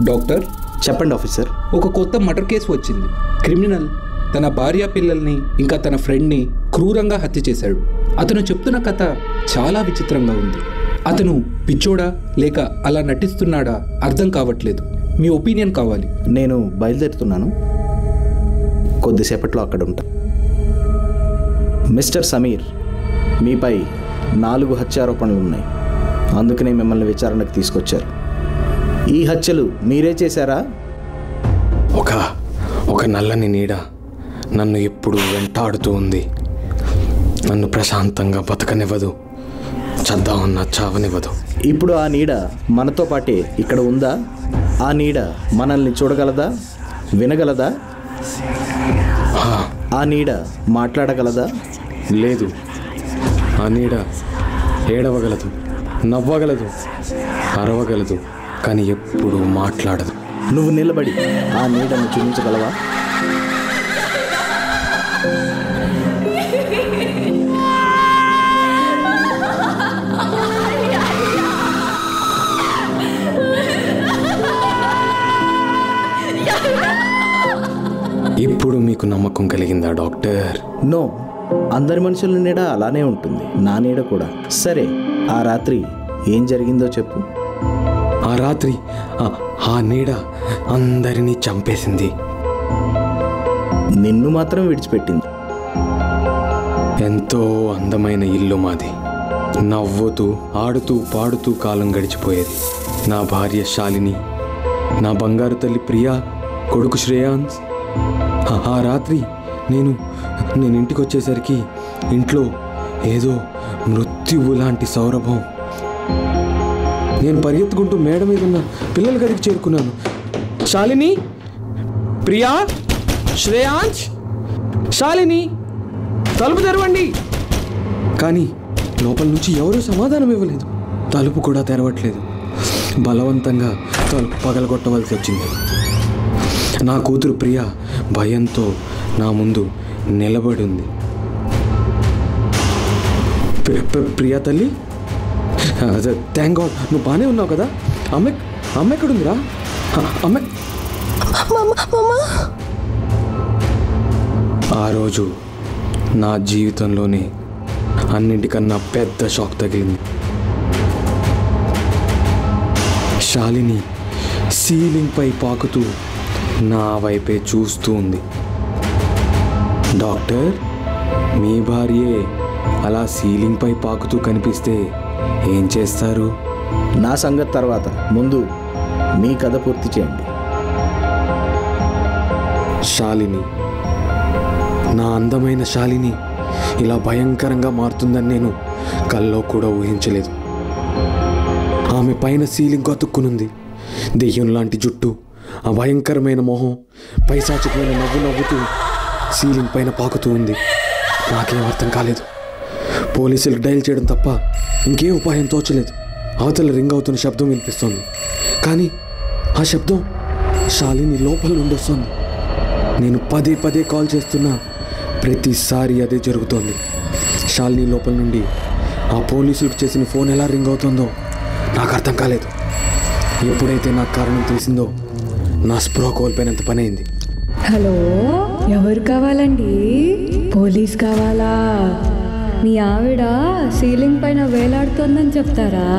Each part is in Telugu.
డాక్టర్ చెప్పండి ఆఫీసర్. ఒక కొత్త మర్డర్ కేసు వచ్చింది. క్రిమినల్ తన భార్య పిల్లల్ని ఇంకా తన ఫ్రెండ్ని క్రూరంగా హత్య చేశాడు. అతను చెప్తున్న కథ చాలా విచిత్రంగా ఉంది. అతను పిచ్చోడా లేక అలా నటిస్తున్నాడా అర్థం కావట్లేదు. మీ ఒపీనియన్ కావాలి. నేను బయలుదేరుతున్నాను, కొద్దిసేపట్లో అక్కడ ఉంటా. మిస్టర్ సమీర్, మీపై 4 హత్యారోపణలు ఉన్నాయి. అందుకనే మిమ్మల్ని విచారణకు తీసుకొచ్చారు. ఈ హత్యలు మీరే చేశారా? ఒక నల్లని నీడ నన్ను ఎప్పుడు వెంటాడుతూ ఉంది. నన్ను ప్రశాంతంగా బతకనివ్వదు, చద్దామన్నా చావనివ్వదు. ఇప్పుడు ఆ నీడ మనతో పాటే ఇక్కడ ఉందా? ఆ నీడ మనల్ని చూడగలదా, వినగలదా? ఆ నీడ మాట్లాడగలదా? లేదు. ఆ నీడ ఏడవగలదు, నవ్వగలదు, అరవగలదు, కానీ ఎప్పుడూ మాట్లాడదు. నువ్వు నిలబడి ఆ నీడను చూపించగలవా? ఇప్పుడు మీకు నమ్మకం కలిగిందా డాక్టర్? నో, అందరి మనుషుల నీడ అలానే ఉంటుంది, నా నీడ కూడా. సరే, ఆ రాత్రి ఏం జరిగిందో చెప్పు. ఆ రాత్రి ఆ నీడ అందరినీ చంపేసింది, నిన్ను మాత్రం విడిచిపెట్టింది. ఎంతో అందమైన ఇల్లు మాది. నవ్వుతూ ఆడుతూ పాడుతూ కాలం గడిచిపోయేది. నా భార్య శాలిని, నా బంగారు తల్లి ప్రియా, కొడుకు శ్రేయాన్స్. ఆ రాత్రి నేను ఇంటికి వచ్చేసరికి ఇంట్లో ఏదో మృత్యువు లాంటి సౌరభం. నేను పరిగెత్తుకుంటూ మేడ మీద ఉన్న పిల్లల గదికి చేరుకున్నాను. శాలిని, ప్రియా, శ్రేయాన్స్, శాలిని, తలుపు తెరవండి. కానీ లోపల నుంచి ఎవరూ సమాధానం ఇవ్వలేదు. తలుపు కూడా తెరవట్లేదు. బలవంతంగా తలుపు పగలగొట్టవలసి వచ్చింది. నా కూతురు ప్రియా భయంతో నా ముందు నిలబడి ఉంది. ప్రియా తల్లి, థ్యాంక్ గాడ్ నువ్వు బాగానే ఉన్నావు కదా. అమ్మ ఎక్కడుందిరా? అమ్మ. ఆ రోజు నా జీవితంలోనే అన్నింటికన్నా పెద్ద షాక్ తగిలింది. శాలిని సీలింగ్ పై పాకుతూ నా వైపే చూస్తూ ఉంది. డాక్టర్, మీ భార్యే అలా సీలింగ్ పై పాకుతూ కనిపిస్తే ఏం చేస్తారు? నా సంగతి తర్వాత, ముందు మీ కథ పూర్తి చేయండి. శాలిని, నా అందమైన శాలిని ఇలా భయంకరంగా మారుతుందని నేను కల్లో కూడా ఊహించలేదు. ఆమె పైన సీలింగ్ అతుక్కునుంది. దెయ్యం లాంటి జుట్టు, ఆ భయంకరమైన మొహం, పైశాచికమైన నవ్వు నవ్వుతూ సీలింగ్ పైన పాకుతూ ఉంది. నాకేం అర్థం కాలేదు. పోలీసులకు డైల్ చేయడం తప్ప ఇంకేం ఉపాయం తోచలేదు. అవతల రింగ్ అవుతున్న శబ్దం వినిపిస్తోంది, కానీ ఆ శబ్దం శాలిని లోపల నుండి వస్తుంది. నేను పదే కాల్ చేస్తున్నా ప్రతిసారి అదే జరుగుతోంది. శాలిని లోపల నుండి ఆ పోలీసులకు చేసిన ఫోన్ ఎలా రింగ్ అవుతుందో నాకు అర్థం కాలేదు. ఎప్పుడైతే నాకు కారణం తెలిసిందో నా స్పృహ కోల్పోయినంత పని అయింది. హలో, ఎవరు కావాలండి? పోలీస్ కావాలా? మీ ఆవిడ సీలింగ్ పైన వేలాడుతోందని చెప్తారా?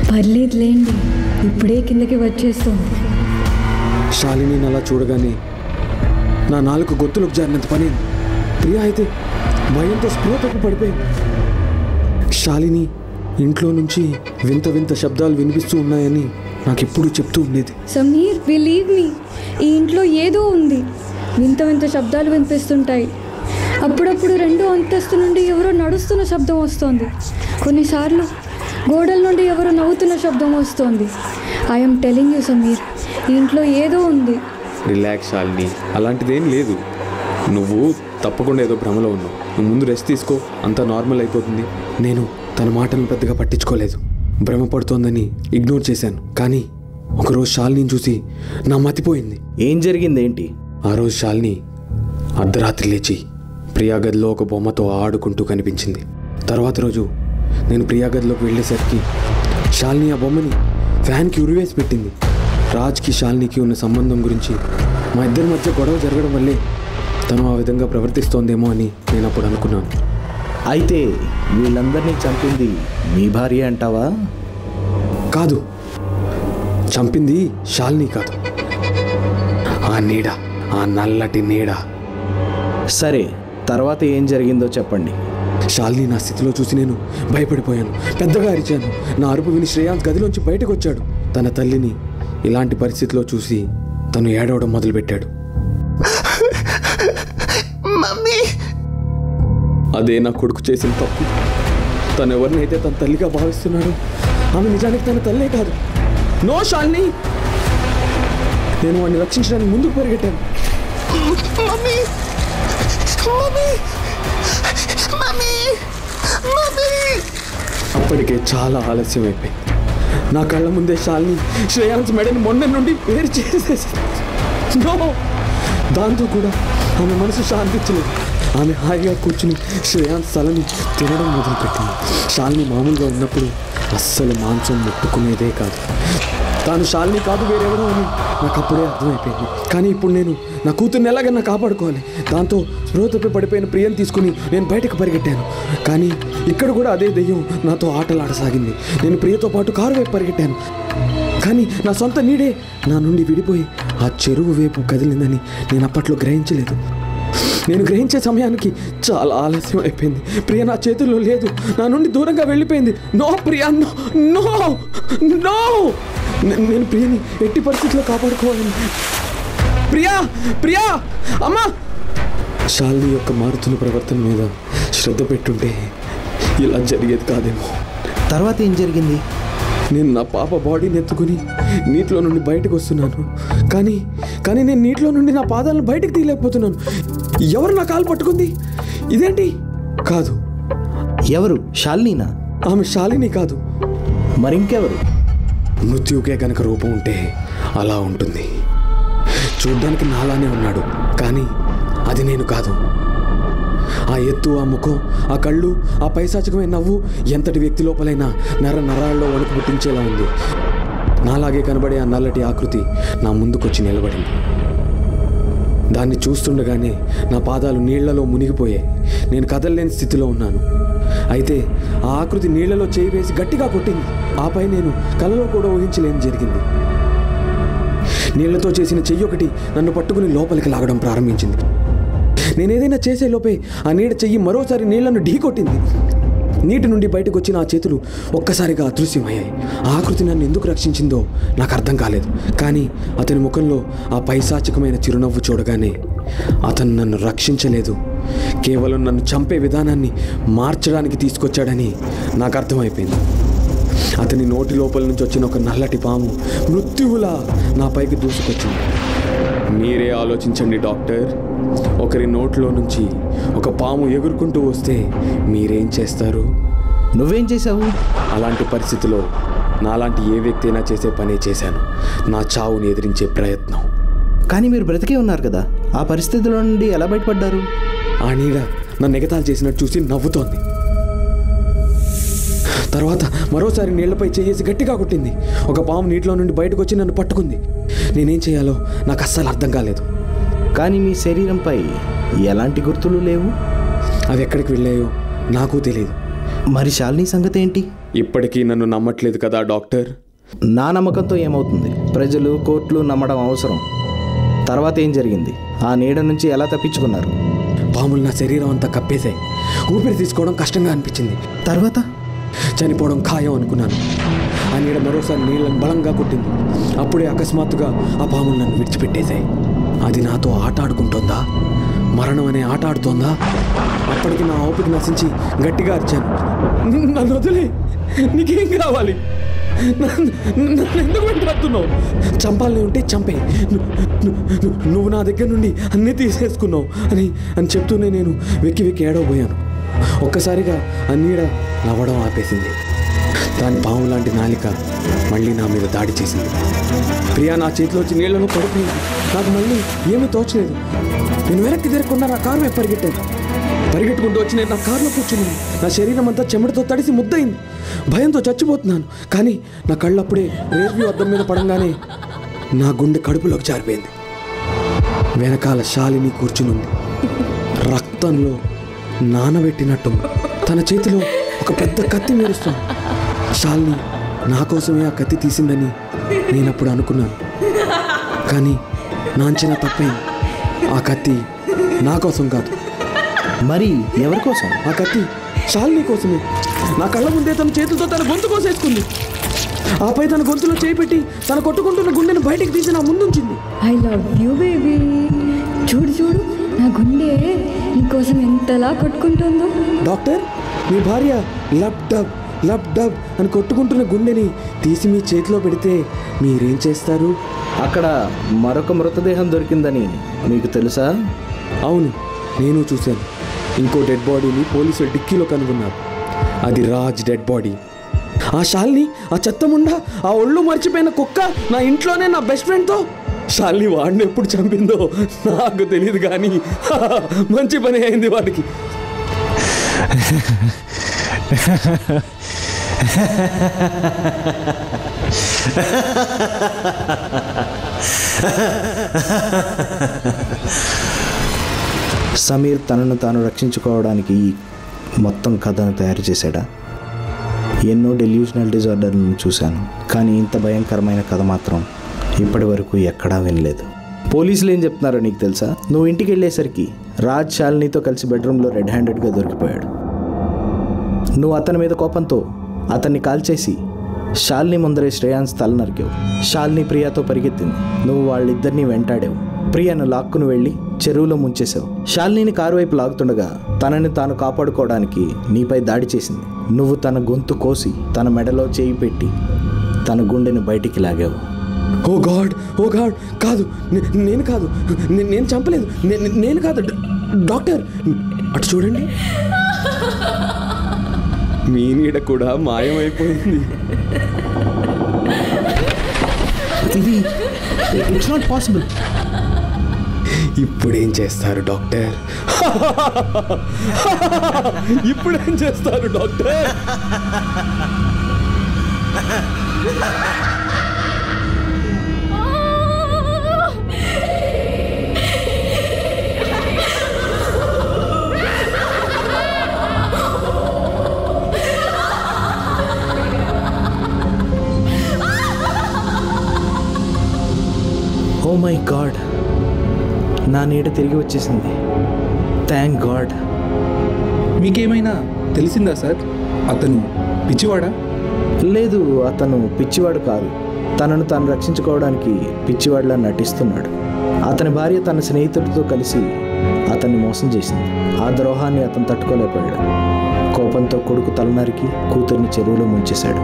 పర్లేదులేండి, ఇప్పుడే కిందకి వచ్చేస్తుంది. శాలిని అలా చూడగానే నా నాలుగు గొంతులకు జారినంత పని అయింది. ప్రియా అయితే భయంతో స్పృహ తప్పు పడిపోయింది. శాలిని ఇంట్లో నుంచి వింత శబ్దాలు వినిపిస్తూ ఉన్నాయని నాకు ఎప్పుడూ చెప్తూ ఉండేది. సమీర్, బిలీవ్ మీ, ఈ ఇంట్లో ఏదో ఉంది. వింత శబ్దాలు వినిపిస్తుంటాయి. అప్పుడప్పుడు 2వ అంతస్తు నుండి ఎవరో నడుస్తున్న శబ్దం వస్తుంది. కొన్నిసార్లు గోడల నుండి ఎవరో నవ్వుతున్న శబ్దం వస్తుంది. ఐఎమ్ టెలింగ్ యూ సమీర్, ఈ ఇంట్లో ఏదో ఉంది. రిలాక్స్ శాలిని, అలాంటిదేం లేదు. నువ్వు తప్పకుండా ఏదో భ్రమలో ఉన్నావు. నువ్వు ముందు రెస్ట్ తీసుకో, అంతా నార్మల్ అయిపోతుంది. నేను తన మాటలను పెద్దగా పట్టించుకోలేదు. భ్రమపడుతోందని ఇగ్నోర్ చేశాను. కానీ ఒకరోజు శాలిని చూసి నా మతిపోయింది. ఏం జరిగింది ఏంటి? ఆ రోజు శాలిని అర్ధరాత్రి లేచి ప్రియా గదిలో ఒక బొమ్మతో ఆడుకుంటూ కనిపించింది. తర్వాత రోజు నేను ప్రియా గదిలోకి వెళ్ళేసరికి శాలిని ఆ బొమ్మని ఫ్యాన్కి ఉరివేసి పెట్టింది. రాజ్కి శాలినికి ఉన్న సంబంధం గురించి మా ఇద్దరి మధ్య గొడవ జరగడం వల్లే తను ఆ విధంగా ప్రవర్తిస్తోందేమో అని నేను అప్పుడు అనుకున్నాను. అయితే వీళ్ళందరినీ చంపింది మీ భార్య అంటావా? కాదు, చంపింది శాలిని కాదు, ఆ నీడ, ఆ నల్లటి నీడ. సరే, తర్వాత ఏం జరిగిందో చెప్పండి. శాలిని నా స్థితిలో చూసి నేను భయపడిపోయాను. పెద్దగా అరిచాను. నా అరుపు విని శ్రేయాంత్ గదిలోంచి బయటకు వచ్చాడు. తన తల్లిని ఇలాంటి పరిస్థితిలో చూసి తను ఏడవడం మొదలుపెట్టాడు. మమ్మీ! అదే నా కొడుకు చేసిన తప్పు. తను ఎవరినైతే తన తల్లిగా భావిస్తున్నాడో ఆమె నిజానికి తన తల్లే కాదు. నో శాలిని! నేను వాడిని రక్షించడానికి ముందుకు పరిగెట్టాను. మమ్మీ! మమ్మీ! మమ్మీ! మమ్మీ! అప్పటికే చాలా ఆలస్యం అయిపోయింది. నా కళ్ళ ముందే శాలిని శ్రేయాంత్ మెడని మొండెం నుండి వేరు చేసేసి, దాంతో కూడా ఆమె మనసు శాంతించలేదు. ఆమె హాయిగా కూర్చుని శ్రేయాంత్ తలని తినడం మొదలుపెట్టింది. శాలిని మామూలుగా ఉన్నప్పుడు అస్సలు మాంసం ముట్టుకునేదే కాదు. తాను శాలిని కాదు వేరెవడో అని నాకు అప్పుడే అర్థమైపోయింది. కానీ ఇప్పుడు నేను నా కూతుర్ని ఎలాగైనా కాపాడుకోవాలి. దాంతో స్పృహ తప్పి పడిపోయిన ప్రియని తీసుకుని నేను బయటకు పరిగెట్టాను. కానీ ఇక్కడ కూడా అదే దెయ్యం నాతో ఆటలాడసాగింది. నేను ప్రియతో పాటు కారు వైపు పరిగెట్టాను. కానీ నా సొంత నీడే నా నుండి విడిపోయి ఆ చెరువు వైపు కదిలిందని నేను అప్పట్లో గ్రహించలేదు. నేను గ్రహించే సమయానికి చాలా ఆలస్యం అయిపోయింది. ప్రియ నా చేతుల్లో లేదు, నా నుండి దూరంగా వెళ్ళిపోయింది. No Priya, no no no! నేను ప్రియని ఎట్టి పరిస్థితుల్లో కాపాడుకోవాలని. ప్రియా! ప్రియా! అమ్మా! శాలిని యొక్క మారుతున్న ప్రవర్తన మీద శ్రద్ధ పెట్టుంటే ఇలా జరిగేది కాదేమో. తర్వాత ఏం జరిగింది? నేను నా పాప బాడీని ఎత్తుకుని నీటిలో నుండి బయటకు వస్తున్నాను. కానీ నేను నీటిలో నుండి నా పాదాలను బయటకు తీయలేకపోతున్నాను. ఎవరు నా కాలు పట్టుకుంది? ఇదేంటి? కాదు. ఎవరు? శాలినీనా? ఆమె శాలిని కాదు. మరింకెవరు? మృత్యువుకే కనుక రూపం ఉంటే అలా ఉంటుంది. చూడ్డానికి నాలానే ఉన్నాడు, కానీ అది నేను కాదు. ఆ ఎత్తు, ఆ ముఖం, ఆ కళ్ళు, ఆ పైశాచికమైన నవ్వు ఎంతటి వ్యక్తి లోపలైనా నరాల్లో వణుకు పుట్టించేలా ఉంది. నాలాగే కనబడే ఆ నల్లటి ఆకృతి నా ముందుకొచ్చి నిలబడింది. దాన్ని చూస్తుండగానే నా పాదాలు నీళ్లలో మునిగిపోయాయి. నేను కదలలేని స్థితిలో ఉన్నాను. అయితే ఆ ఆకృతి నీళ్లలో చేయి వేసి గట్టిగా కొట్టింది. ఆపై నేను కలలో కూడా ఊహించలేని జరిగింది. నీళ్లతో చేసిన చెయ్యి ఒకటి నన్ను పట్టుకుని లోపలికి లాగడం ప్రారంభించింది. నేనేదైనా చేసే లోపే ఆ నీడ చెయ్యి మరోసారి నీళ్లను ఢీకొట్టింది. నీటి నుండి బయటకు వచ్చిన ఆ చేతులు ఒక్కసారిగా అదృశ్యమయ్యాయి. ఆ ఆకృతి నన్ను ఎందుకు రక్షించిందో నాకు అర్థం కాలేదు. కానీ అతని ముఖంలో ఆ పైశాచికమైన చిరునవ్వు చూడగానే అతను నన్ను రక్షించలేదు, కేవలం నన్ను చంపే విధానాన్ని మార్చడానికి తీసుకొచ్చాడని నాకు అర్థమైపోయింది. అతని నోటి లోపల నుంచి వచ్చిన ఒక నల్లటి పాము మృత్యువులా నా పైకి దూసుకొచ్చింది. మీరే ఆలోచించండి డాక్టర్, ఒకరి నోట్లో నుంచి ఒక పాము ఎగురుకుంటూ వస్తే మీరేం చేస్తారు? నువ్వేం చేశావు? అలాంటి పరిస్థితిలో నాలాంటి ఏ వ్యక్తి అయినా చేసే పనే చేశాను. నా చావుని ఎదిరించే ప్రయత్నం. కానీ మీరు బ్రతికే ఉన్నారు కదా, ఆ పరిస్థితిలో నుండి ఎలా బయటపడ్డారు? ఆ నీడ నన్ను ఎగతాళి చేసినట్టు చూసి నవ్వుతోంది. తర్వాత మరోసారి నీళ్లపై చేసి గట్టిగా కొట్టింది. ఒక పాము నీటిలో నుండి బయటకు వచ్చి నన్ను పట్టుకుంది. నేనేం చేయాలో నాకు అస్సలు అర్థం కాలేదు. కానీ మీ శరీరంపై ఎలాంటి గుర్తులు లేవు. అవి ఎక్కడికి వెళ్ళాయో నాకు తెలియదు. మరి శాలిని సంగతి ఏంటి? ఇప్పటికీ నన్ను నమ్మట్లేదు కదా డాక్టర్? నా నమ్మకంతో ఏమవుతుంది? ప్రజలు, కోర్టులు నమ్మడం అవసరం. తర్వాత ఏం జరిగింది? ఆ నీడ నుంచి ఎలా తప్పించుకున్నారు? పాములు నా శరీరం అంతా కప్పేశాయి. ఊపిరి తీసుకోవడం కష్టంగా అనిపించింది. తర్వాత చనిపోవడం ఖాయం అనుకున్నాను. ఆ నీడ మరోసారి నీళ్ళను బలంగా కొట్టింది. అప్పుడే అకస్మాత్తుగా ఆ పాములు నన్ను విడిచిపెట్టేశాయి. అది నాతో ఆట ఆడుకుంటోందా? మరణం అనే ఆట ఆడుతోందా? అప్పటికి నా ఓపిక నశించి గట్టిగా అరిచాను, నన్ను వదిలే, నీకేం కావాలి? నన్ను ఎందుకు వెంటాడుతున్నావు? చంపాలని ఉంటే చంపే, నువ్వు నా దగ్గర నుండి అన్నీ తీసేసుకున్నావు అని చెప్తూనే నేను వెక్కి వెక్కి ఏడవబోయాను. ఒక్కసారిగా ఆ నీడ నవ్వడం ఆపేసింది. దాని పాము లాంటి నాలిక మళ్ళీ నా మీద దాడి చేసింది. ప్రియా నా చేతిలో వచ్చి నీళ్లలో పడిపోయింది. నాకు మళ్ళీ ఏమీ తోచలేదు. నేను వెనక్కి తిరగకుండా నా కారు వైపు పరిగెట్టుకుంటూ వచ్చి నేను నా కారులో కూర్చున్నాను. నా శరీరం అంతా చెమటతో తడిసి ముద్దయింది. భయంతో చచ్చిపోతున్నాను. కానీ నా కళ్ళు అప్పుడే రేర్వ్యూ అద్దం మీద పడంగానే నా గుండె కడుపులోకి జారిపోయింది. వెనకాల శాలిని కూర్చునుంది. రక్తంలో నానబెట్టినట్టు తన చేతిలో ఒక పెద్ద కత్తి మెరుస్తుంది. శాలిని నా కోసమే ఆ కత్తి తీసిందని నేనప్పుడు అనుకున్నాను. కానీ నా అంచనా తప్పైంది. ఆ కత్తి నా కోసం కాదు. మరి ఎవరి కోసం? ఆ కత్తి శాలిని కోసమే. నా కళ్ళ ముందే తన చేతులతో తన గొంతు కోసేసుకుంది. ఆపై తన గొంతులో చేయి పెట్టి తన కొట్టుకుంటున్న గుండెను బయటికి తీసి నా ముందుంచింది. I love you baby. చూడు చూడు, నా గుండె నీకోసం ఎంతలా కొట్టుకుంటుందో. డాక్టర్, మీ భార్య లబ్ డబ్ లబ్ డబ్ అని కొట్టుకుంటున్న గుండెని తీసి మీ చేతిలో పెడితే మీరేం చేస్తారు? అక్కడ మరొక మృతదేహం దొరికిందని మీకు తెలుసా? అవును, నేను చూశాను. ఇంకో డెడ్ బాడీని పోలీసులు డిక్కీలో కనుగొన్నారు. అది రాజ్ డెడ్ బాడీ. ఆ శాలిని, ఆ చెత్తముండా, ఆ ఒళ్ళు మర్చిపోయిన కుక్క నా ఇంట్లోనే నా బెస్ట్ ఫ్రెండ్తో. శాలిని వాడిని ఎప్పుడు చంపిందో నాకు తెలియదు, కానీ మంచి పని అయింది వాడికి. సమీర్ తనను తాను రక్షించుకోవడానికి మొత్తం కథను తయారు చేశాడా? ఎన్నో డెల్యూషనల్ డిజార్డర్లను చూశాను, కానీ ఇంత భయంకరమైన కథ మాత్రం ఇప్పటి వరకు ఎక్కడా వినలేదు. పోలీసులు ఏం చెప్తున్నారో నీకు తెలుసా? నువ్వు ఇంటికి వెళ్ళేసరికి రాజ్ శాలినితో కలిసి బెడ్రూమ్లో రెడ్ హ్యాండెడ్గా దొరికిపోయాడు. నువ్వు అతని మీద కోపంతో అతన్ని కాల్చేసి శాలిని ముందరే శ్రేయాన్స్ తల నరికావు. శాలిని ప్రియాతో పరిగెత్తింది. నువ్వు వాళ్ళిద్దరినీ వెంటాడావు. ప్రియను లాక్కును వెళ్ళి చెరువులో ముంచేశావు. శాలిని కారు వైపు లాగుతుండగా తనని తాను కాపాడుకోవడానికి నీపై దాడి చేసింది. నువ్వు తన గొంతు కోసి తన మెడలో చేయి పెట్టి తన గుండెని బయటికి లాగావు. ఓ గాడ్, ఓ గాడ్, కాదు, నేను కాదు, నేను చంపలేదు, నేను కాదు. డాక్టర్, అటు చూడండి, మీ నీడ కూడా మాయమైపోయింది. ఇది ఇట్స్ నాట్ పాసిబుల్. ఇప్పుడేం చేస్తారు డాక్టర్? ఇప్పుడేం చేస్తారు డాక్టర్? ఓ మై గాడ్, నా నీడ తిరిగి వచ్చేసింది. Thank God. మీకేమైనా తెలిసిందా సార్? అతను పిచ్చివాడా? లేదు, అతను పిచ్చివాడు కాదు. తనను తాను రక్షించుకోవడానికి పిచ్చివాడిలా నటిస్తున్నాడు. అతని భార్య తన స్నేహితుడితో కలిసి అతన్ని మోసం చేసింది. ఆ ద్రోహాన్ని అతను తట్టుకోలేకపోయాడు. కోపంతో కొడుకు తలనరికి కూతుర్ని చెరువులో ముంచేశాడు.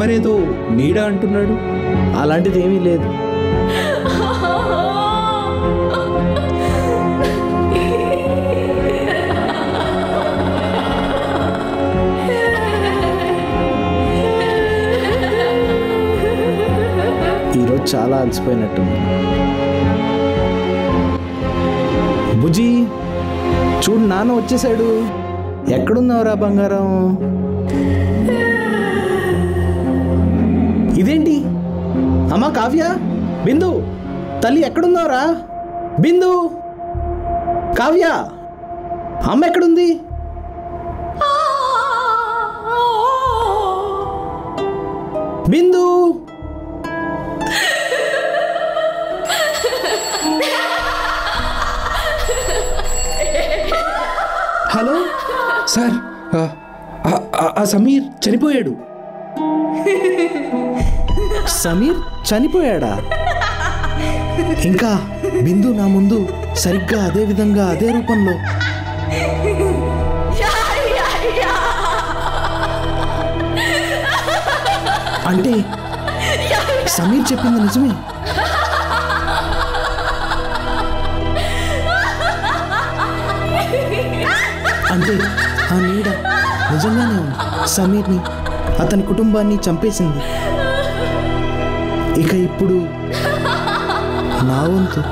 మరేదో నీడ అంటున్నాడు. అలాంటిది ఏమీ లేదు. ఈరోజు చాలా అలసిపోయినట్టుంది. బుజ్జి, చూడు, నాన్న వచ్చేసాడు. ఎక్కడున్నావురా బంగారం? ఇదేంటి? అమ్మా కావ్య, బిందు, తల్లి ఎక్కడున్నావురా? బిందు, కావ్య, అమ్మ ఎక్కడుంది? బిందు, హలో సార్, ఆ సమీర్ చనిపోయాడు. సమీర్ చనిపోయాడా? ఇంకా బిందు నా ముందు సరిగ్గా అదే విధంగా అదే రూపంలో. అంటే సమీర్ చెప్పింది నిజమే. అంటే ఆ నీడ నిజంగానే ఉంది. సమీర్ని, అతని కుటుంబాన్ని చంపేసింది. ఇక ఇప్పుడు నా వంతు.